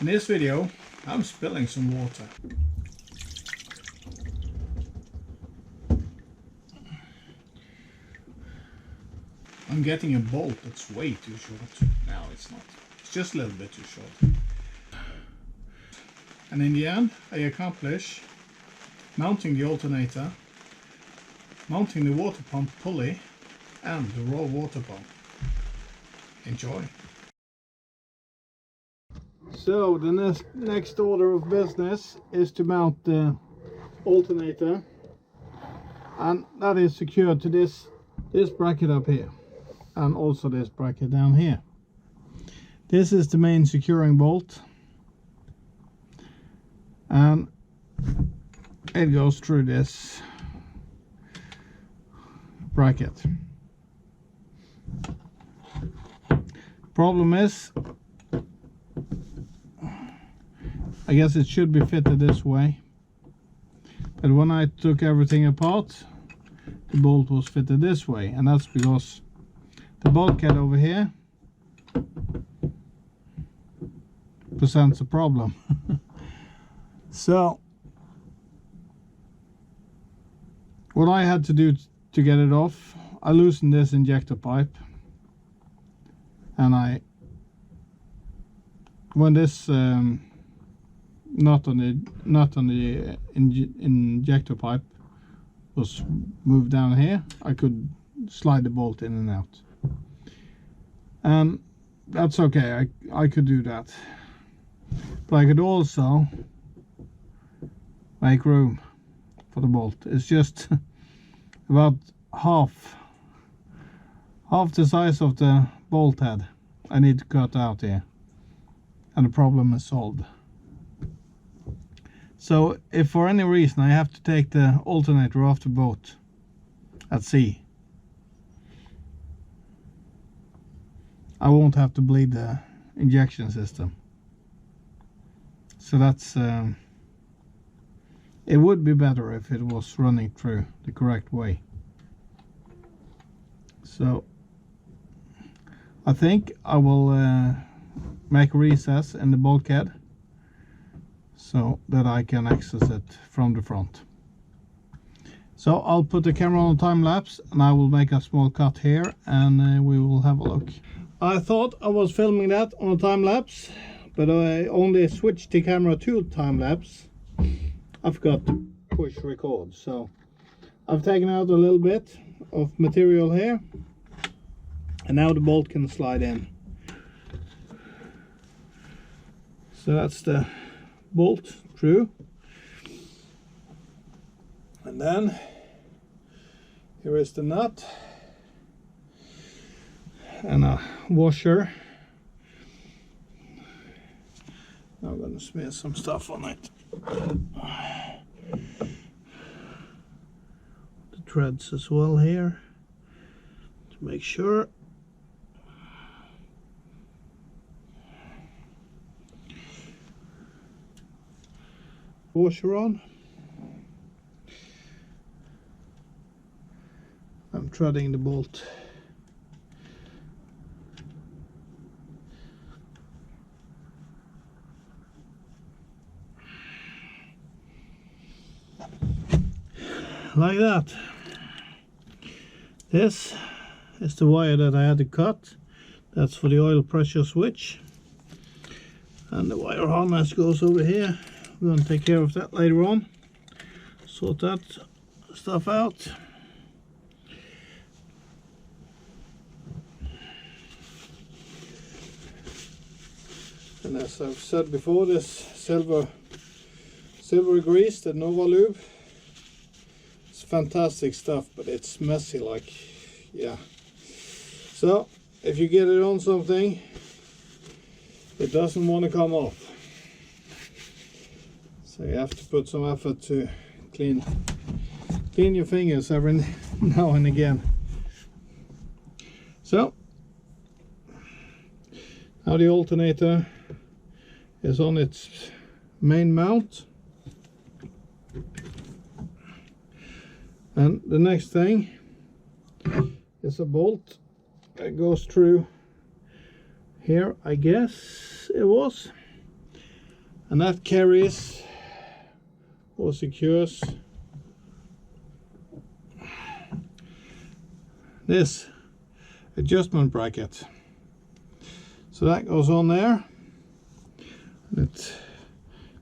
In this video I'm spilling some water. I'm getting a bolt that's way too short. No, it's not. It's just a little bit too short. And in the end I accomplish mounting the alternator, mounting the water pump pulley and the raw water pump. Enjoy! So the next order of business is to mount the alternator, and that is secured to this bracket up here and also this bracket down here. This is the main securing bolt, and it goes through this bracket. Problem is, I guess it should be fitted this way, but when I took everything apart the bolt was fitted this way, and that's because the bulkhead over here presents a problem. So what I had to do to get it off, I loosened this injector pipe, and when this nut on the injector pipe was moved down here, I could slide the bolt in and out, and that's okay. I could do that, but I could also make room for the bolt. It's just about half the size of the bolt head I need to cut out here, and the problem is solved. So if for any reason I have to take the alternator off the boat at sea, I won't have to bleed the injection system. So that's it would be better if it was running through the correct way. So I think I will make a recess in the bulkhead so that I can access it from the front. So I'll put the camera on time lapse, and I will make a small cut here, and we will have a look. I thought I was filming that on a time lapse, but I only switched the camera to time lapse. I forgot to push record, so I've taken out a little bit of material here, and now the bolt can slide in. So that's the bolt through, and then here is the nut and a washer. I'm going to smear some stuff on it. The threads as well here to make sure. Washer on. I'm threading the bolt. Like that. This is the wire that I had to cut. That's for the oil pressure switch, and the wire harness goes over here. We're going to take care of that later on, sort that stuff out. And as I've said before, this silver grease, the Nova Lube, it's fantastic stuff, but it's messy, like, yeah. So if you get it on something, it doesn't want to come off. So you have to put some effort to clean your fingers every now and again. So now the alternator is on its main mount, and the next thing is a bolt that goes through here, I guess it was, and that carries or secures this adjustment bracket. So that goes on there, and it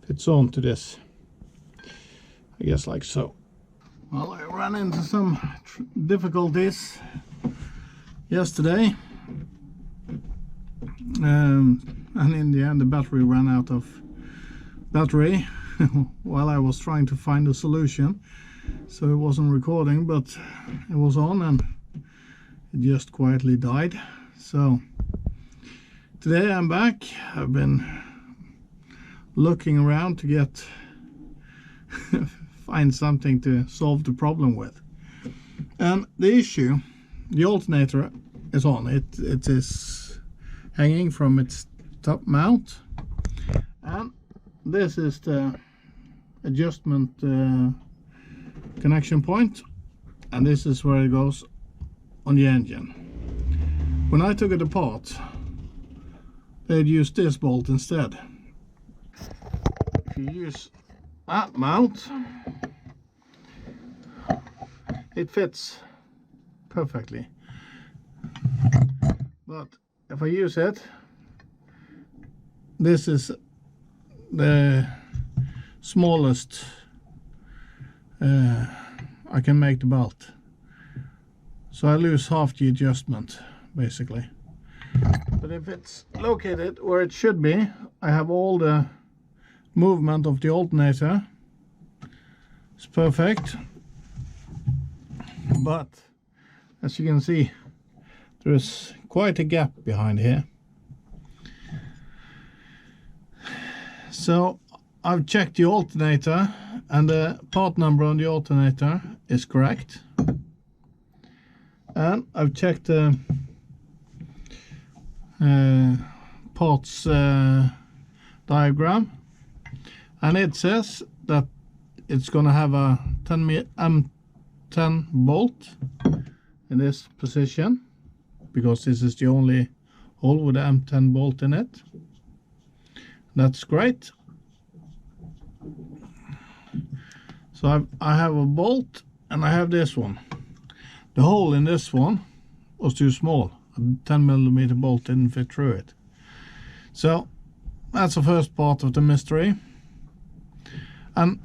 fits on to this, I guess, like so. Well, I ran into some difficulties yesterday, and in the end the battery ran out of battery while I was trying to find a solution. So it wasn't recording, but it was on, and it just quietly died. So today I'm back. I've been looking around to get find something to solve the problem with. And the issue, the alternator is on. It is hanging from its top mount, and this is the adjustment connection point, and this is where it goes on the engine. When I took it apart, they'd used this bolt instead. If you use that mount, it fits perfectly, but if I use it, this is the smallest I can make the belt, so I lose half the adjustment basically. But if it's located where it should be, I have all the movement of the alternator. It's perfect, but as you can see, there is quite a gap behind here. So I've checked the alternator, and the part number on the alternator is correct, and I've checked the parts diagram, and it says that it's gonna have a M10 bolt in this position, because this is the only hole with the M10 bolt in it. That's great. So I have a bolt, and I have this one. The hole in this one was too small. A 10mm bolt didn't fit through it. So that's the first part of the mystery. And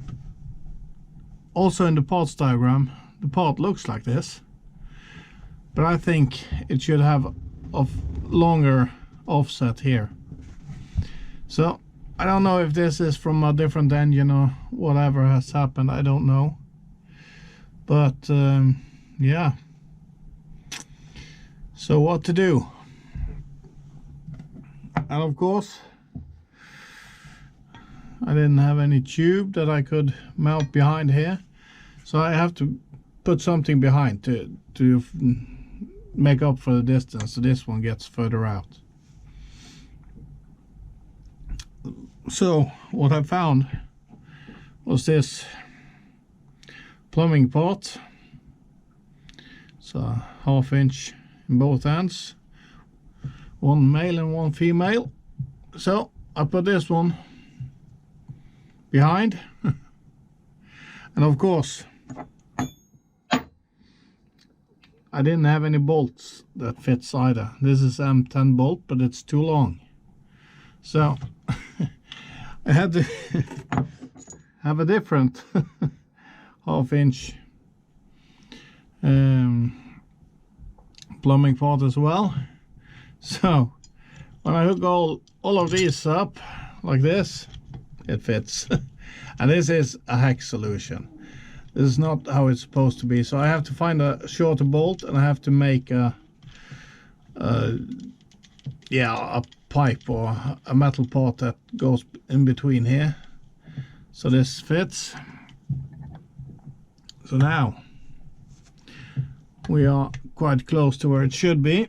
also in the parts diagram, the part looks like this, but I think it should have a longer offset here. So I don't know if this is from a different engine or whatever has happened, I don't know. But yeah, so what to do? And of course, I didn't have any tube that I could mount behind here, so I have to put something behind to make up for the distance, so this one gets further out. So what I found was this plumbing part. It's a 1/2 inch in both ends, one male and one female. So I put this one behind, and of course I didn't have any bolts that fits either. This is M10 bolt, but it's too long, so I had to have a different 1/2 inch plumbing part as well. So when I hook all of these up like this, it fits. And this is a hack solution. This is not how it's supposed to be, so I have to find a shorter bolt, and I have to make a pipe or a metal part that goes in between here, so this fits. So now we are quite close to where it should be,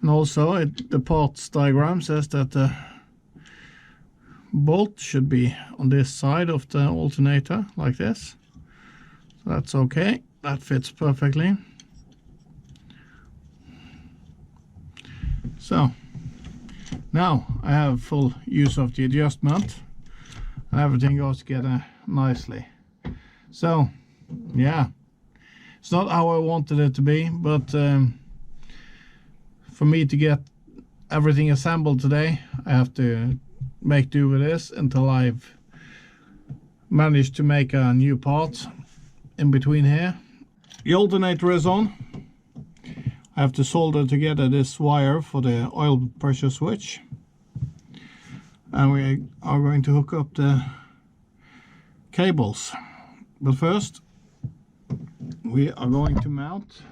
and also the parts diagram says that the bolt should be on this side of the alternator like this, so that's okay, that fits perfectly. So Now I have full use of the adjustment and everything goes together nicely. So yeah, it's not how I wanted it to be, but for me to get everything assembled today, I have to make do with this until I've managed to make a new part in between here. The alternator is on. I have to solder together this wire for the oil pressure switch, and we are going to hook up the cables. But first we are going to mount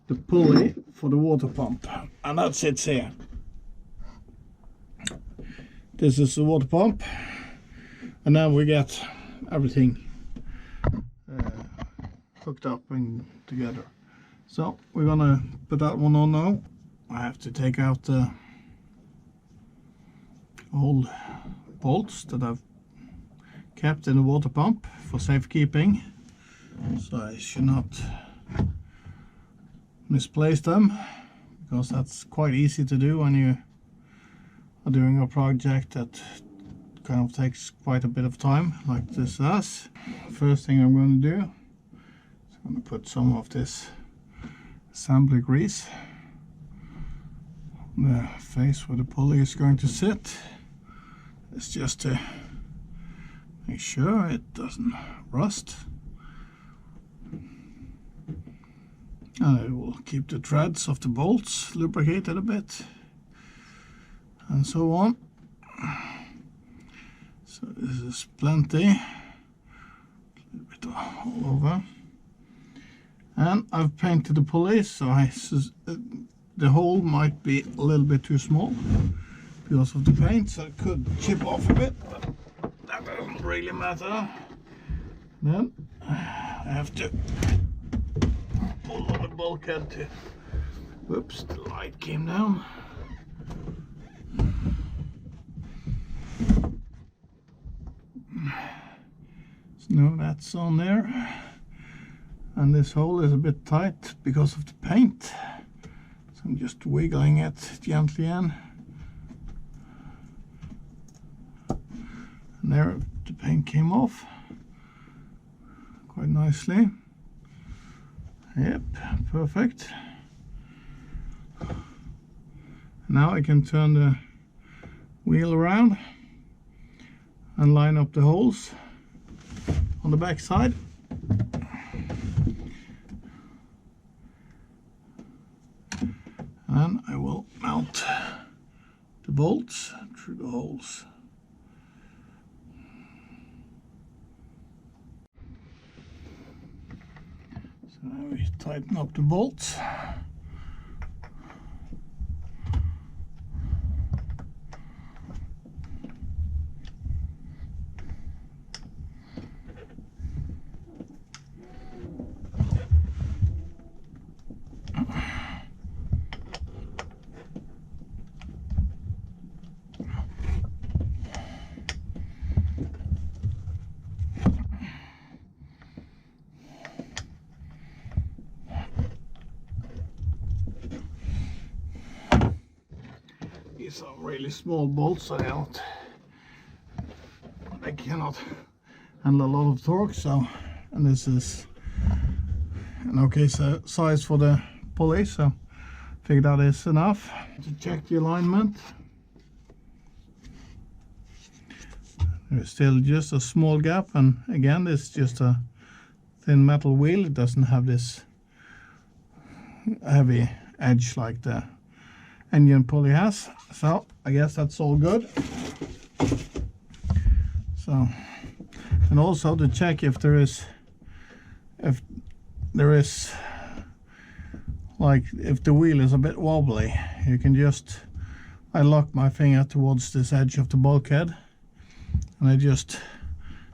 the pulley for the water pump, and that sits here. This is the water pump, and then we get everything hooked up and together. So we're gonna put that one on now. I have to take out the old bolts that I've kept in the water pump for safekeeping, so I should not misplace them, because that's quite easy to do when you are doing a project that kind of takes quite a bit of time, like this does. First thing I'm going to do is I'm going to put some of this assembly grease on the face where the pulley is going to sit. It's just to make sure it doesn't rust, and it will keep the threads of the bolts lubricated a bit, and so on. So this is plenty, a little bit all over, and I've painted the pulley, so the hole might be a little bit too small because of the paint, so it could chip off a bit, but that doesn't really matter. Then I have to pull on the bulkhead to, whoops, the light came down. So now that's on there, and this hole is a bit tight because of the paint, so I'm just wiggling it gently in, and there the paint came off quite nicely. Yep, perfect. Now I can turn the wheel around and line up the holes on the back side. And I will mount the bolts through the holes. So now we tighten up the bolts. These are really small bolts, so they cannot handle a lot of torque. So, and this is an okay size for the pulley, so I think that is enough. To check the alignment, there's still just a small gap, and again, this is just a thin metal wheel. It doesn't have this heavy edge like the engine pulley has, so I guess that's all good. So, and also to check if there is like if the wheel is a bit wobbly, you can just, I lock my finger towards this edge of the bulkhead and I just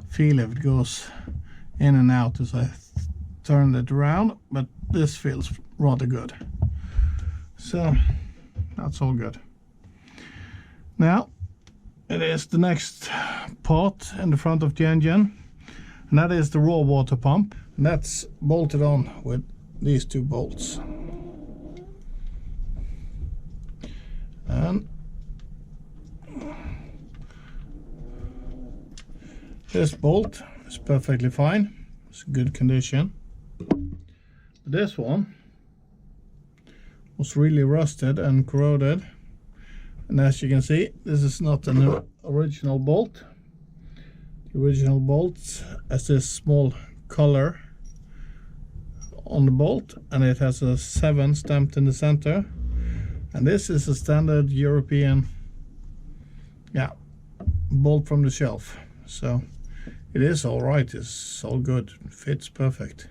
feel if it goes in and out as I turn it around, but this feels rather good. So that's all good. Now it is the next part in the front of the engine, and that is the raw water pump, and that's bolted on with these two bolts. And This bolt is perfectly fine, it's good condition. This one was really rusted and corroded, and as you can see, this is not an original bolt. The original bolt has this small color on the bolt, and it has a 7 stamped in the center, and this is a standard European bolt from the shelf. So it is all right, it's all good, fits perfect.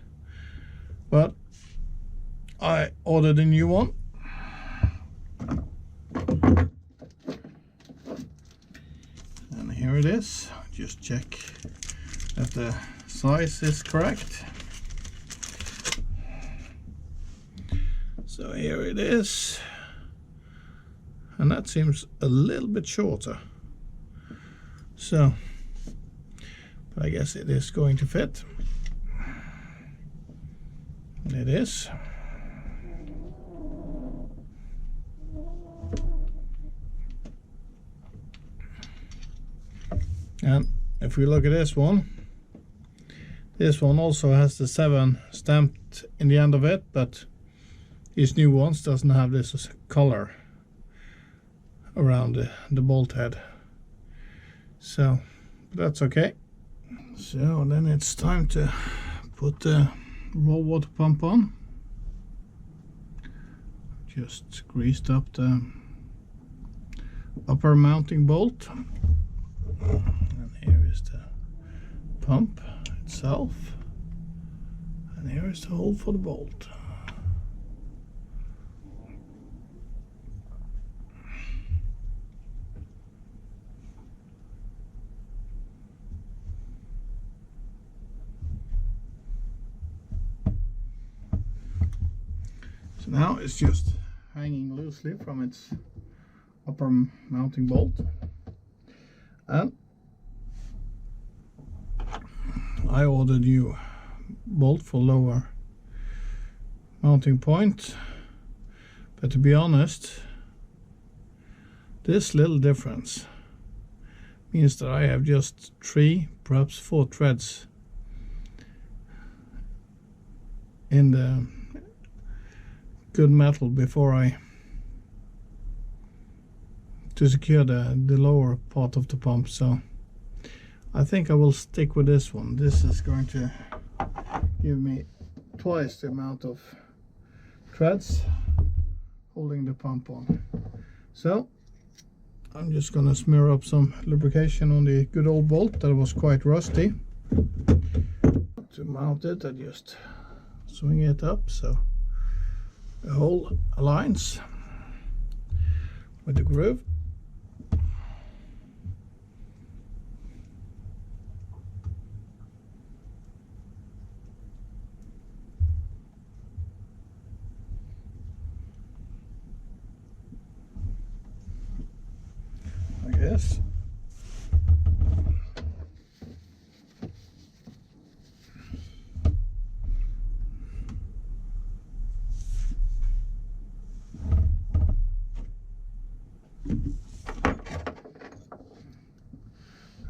But I ordered a new one, and here it is. Just check that the size is correct. So here it is, and that seems a little bit shorter. So, but I guess it is going to fit. And it is. And if we look at this one also has the 7 stamped in the end of it, but these new ones doesn't have this color around the bolt head. So that's okay. So then it's time to put the raw water pump on. Just greased up the upper mounting bolt, and here is the pump itself, and here is the hole for the bolt. So now it's just hanging loosely from its upper mounting bolt, and I ordered a new bolt for lower mounting point, but to be honest, this little difference means that I have just 3, perhaps 4 threads in the good metal before to secure the lower part of the pump. So I think I will stick with this one. This is going to give me twice the amount of threads holding the pump on. So I'm just gonna smear up some lubrication on the good old bolt that was quite rusty. To mount it, I just swing it up so the hole aligns with the groove. Like this.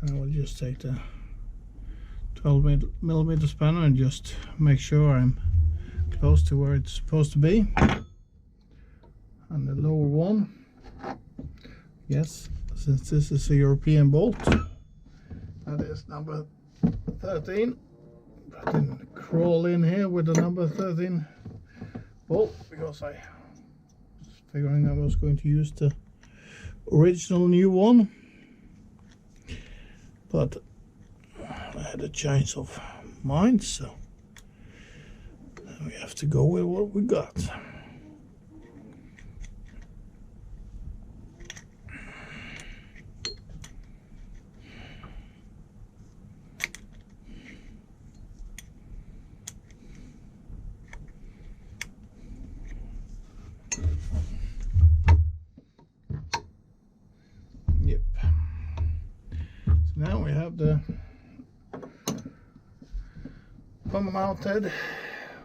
I will just take the 12mm spanner and just make sure I'm close to where it's supposed to be. And the lower one, yes, since this is a European bolt, that is number 13. I didn't crawl in here with the number 13 bolt because I was figuring I was going to use the original new one, but I had a change of mind, so we have to go with what we got. Yep. So now we have the pump mounted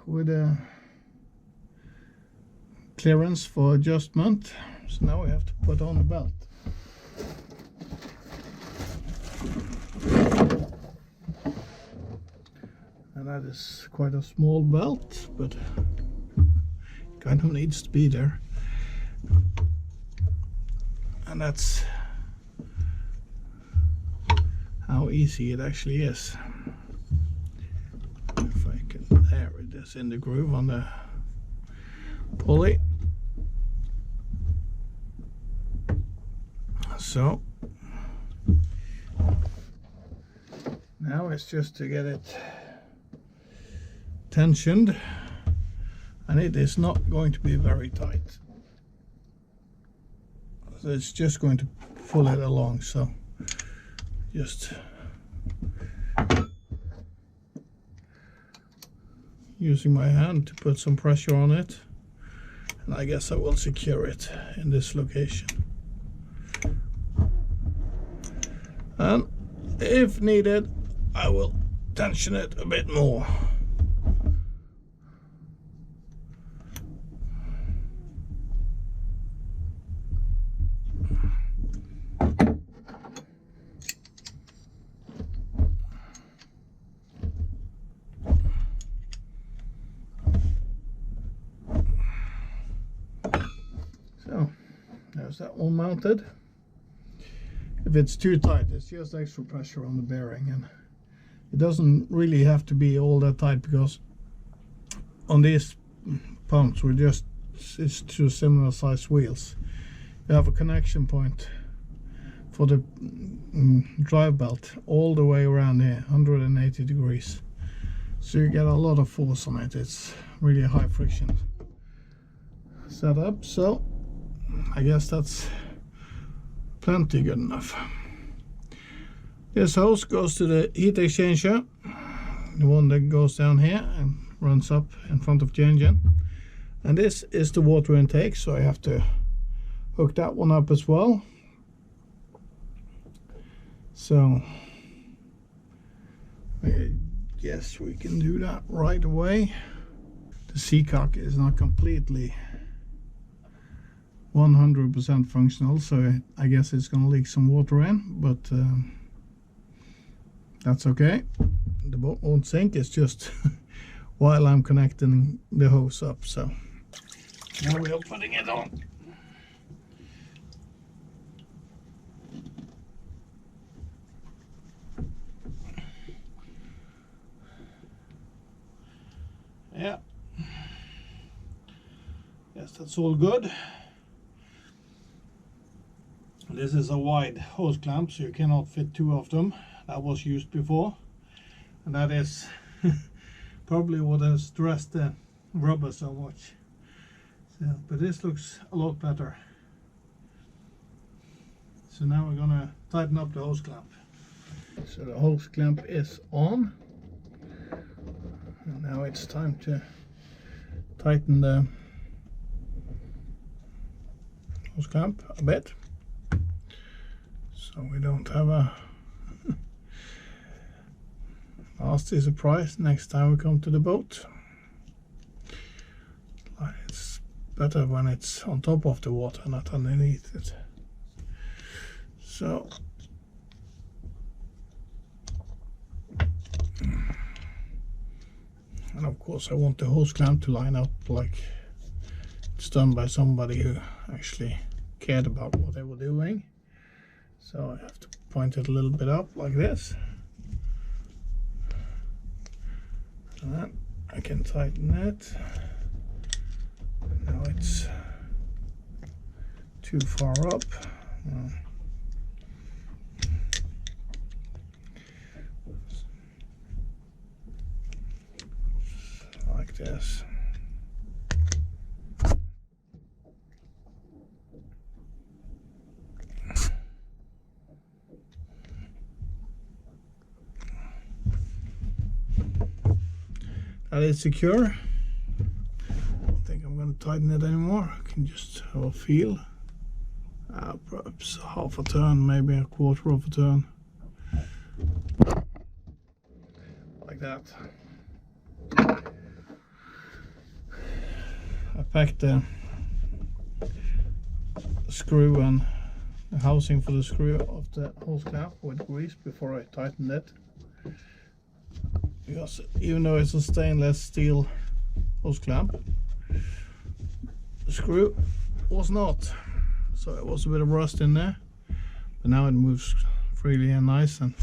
with a clearance for adjustment. So now we have to put on the belt. And that is quite a small belt, but kind of needs to be there. And that's how easy it actually is. If I can, there it is in the groove on the pulley. So now it's just to get it tensioned, and it is not going to be very tight. So it's just going to pull it along. So just using my hand to put some pressure on it, and I guess I will secure it in this location. And if needed, I will tension it a bit more. So there's that one mounted. If it's too tight, it's just extra pressure on the bearing, and it doesn't really have to be all that tight, because on these pumps it's two similar size wheels. You have a connection point for the drive belt all the way around here, 180 degrees. So you get a lot of force on it. It's really high friction setup. So I guess that's plenty good enough. This hose goes to the heat exchanger, the one that goes down here and runs up in front of the engine. And this is the water intake, so I have to hook that one up as well. So yes, we can do that right away. The seacock is not completely 100% functional, so I guess it's gonna leak some water in, but that's okay. The boat won't sink, it's just while I'm connecting the hose up. So now we are putting it on. Yeah, yes, that's all good. This is a wide hose clamp, so you cannot fit two of them. That was used before, and that is probably what has stressed the rubber so much. So, but this looks a lot better. So now we're gonna tighten up the hose clamp. So the hose clamp is on, and now it's time to tighten the hose clamp a bit, so we don't have a nasty surprise next time we come to the boat. It's better when it's on top of the water, not underneath it. So and of course I want the hose clamp to line up like it's done by somebody who actually cared about what they were doing. So I have to point it a little bit up like this, and then I can tighten it. Now it's too far up. Like this. That is secure. I don't think I'm going to tighten it anymore. I can just have a feel. Perhaps half a turn, maybe a quarter of a turn. Like that. I packed the screw and the housing for the screw of the hose clamp with grease before I tightened it. because even though it's a stainless steel hose clamp, the screw was not, so it was a bit of rust in there, but now it moves freely and nice, and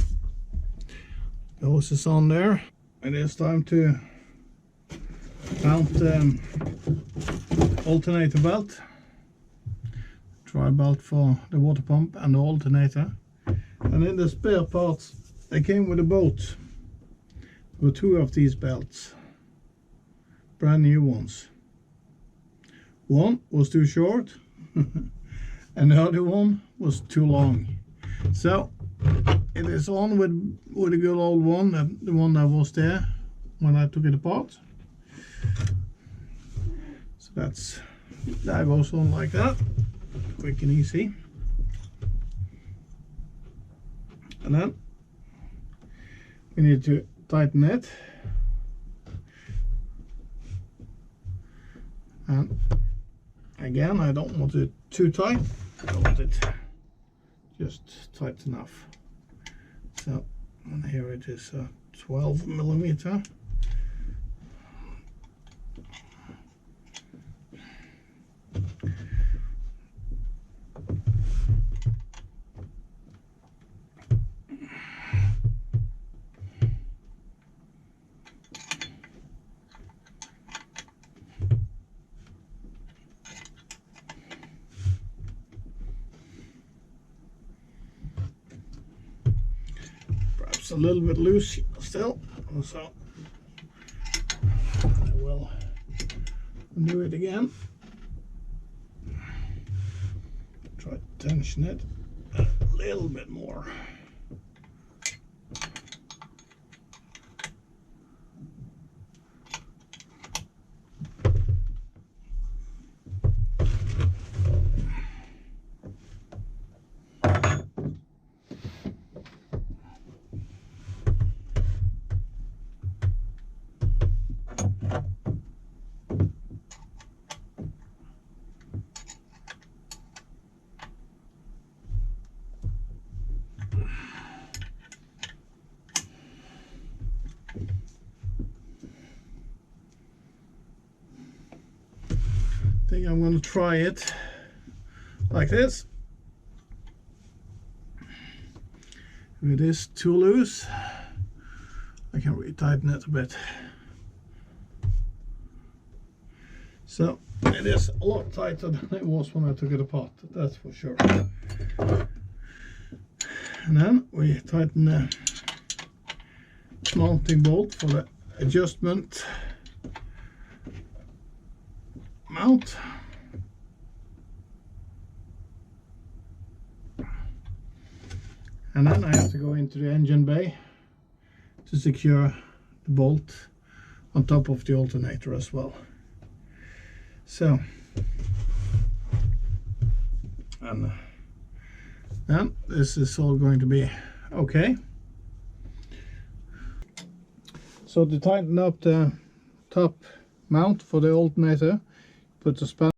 the hose is on there. And it's time to mount the alternator belt, dry belt for the water pump and the alternator. And in the spare parts, they came with a boat. There were 2 of these belts, brand new ones. One was too short and the other one was too long. So it is on with the good old one, the one that was there when I took it apart. So that goes on like that, quick and easy. And then we need to tighten it, and again, I don't want it too tight, I want it just tight enough. So, and here it is 12 millimeter. A little bit loose still, so I will do it again. Try to tension it a little bit more. I think I'm going to try it like this. If it is too loose, I can retighten it a bit. So it is a lot tighter than it was when I took it apart, that's for sure. And then we tighten the mounting bolt for the adjustment mount. And then I have to go into the engine bay to secure the bolt on top of the alternator as well. So, and then this is all going to be okay. So to tighten up the top mount for the alternator, put the span